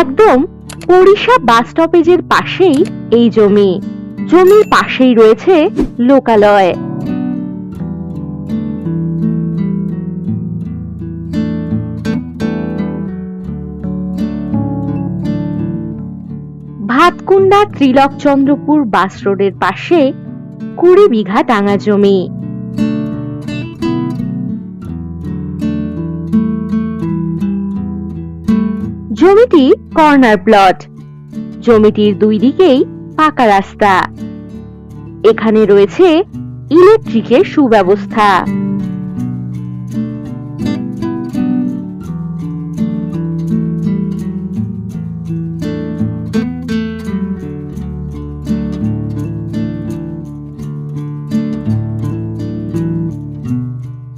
একদম পরিষা বাস স্টপেজের পাশেই এই জমি। জমির পাশেই রয়েছে লোকালয়। ভাতকুন্ডা ত্রিলোকচন্দ্রপুর বাস রোডের পাশে 20 বিঘা ডাঙা জমি। জমিটি কর্নার প্লট। জমিটির দুই দিকেই পাকা রাস্তা। এখানে রয়েছে ইলেকট্রিকের সুব্যবস্থা।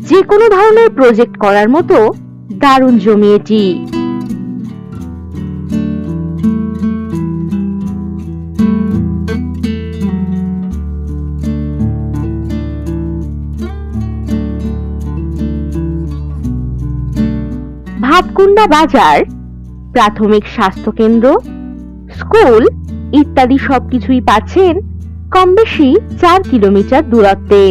যে কোনো ধরনের প্রজেক্ট করার মতো দারুণ জমি এটি। ভাতকুন্ডা বাজার, প্রাথমিক স্বাস্থ্য কেন্দ্র, স্কুল ইত্যাদি সবকিছুই পাচ্ছেন কম বেশি 4 কিলোমিটার দূরত্বে।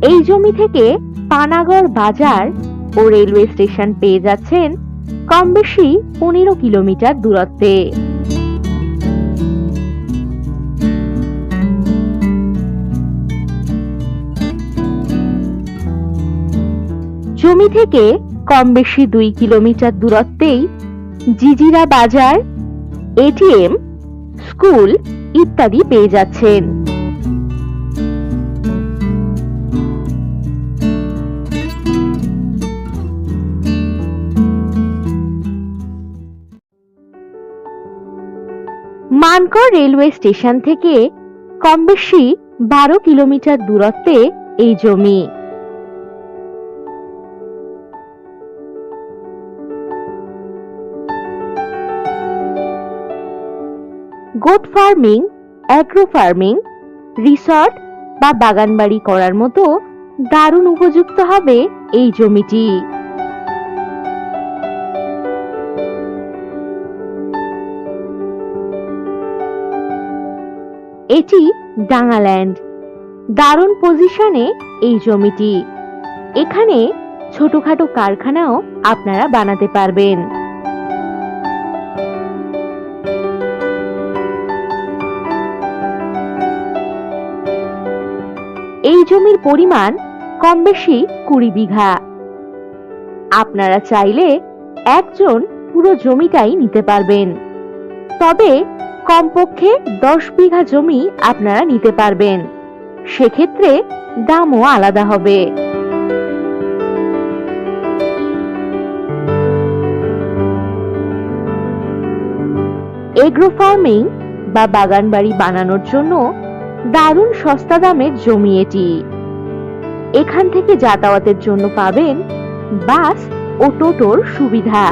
এই জমি থেকে পানাগড় বাজার ও রেলওয়ে স্টেশন পেয়ে যাচ্ছেন কম বেশি 15 কিলোমিটার দূরত্বে। জমি থেকে কম বেশি 2 কিলোমিটার দূরত্বেই জিজিরা বাজার, এটিএম, স্কুল ইত্যাদি পেয়ে যাচ্ছেন। মানকড় রেলওয়ে স্টেশন থেকে কম বেশি 12 কিলোমিটার দূরত্বে এই জমি। Goat farming, agro farming, resort বা বাগানবাড়ি করার মতো দারুণ উপযুক্ত হবে এই জমিটি। এটি ডাঙাল্যান্ড। দারুণ পজিশনে এই জমিটি। এখানে ছোটখাটো কারখানাও আপনারা বানাতে পারবেন। এই জমির পরিমাণ কম বেশি 20 বিঘা। আপনারা চাইলে একজন পুরো জমিটাই নিতে পারবেন, তবে কমপক্ষে 10 বিঘা জমি আপনারা নিতে পারবেন। সেক্ষেত্রে দামও আলাদা হবে। এগ্রো ফার্মিং বা বাগানবাড়ি বানানোর জন্য দারুণ সস্তা দামের জমি এটি। এখান থেকে যাতায়াতের জন্য পাবেন বাস ও টোটোর সুবিধা।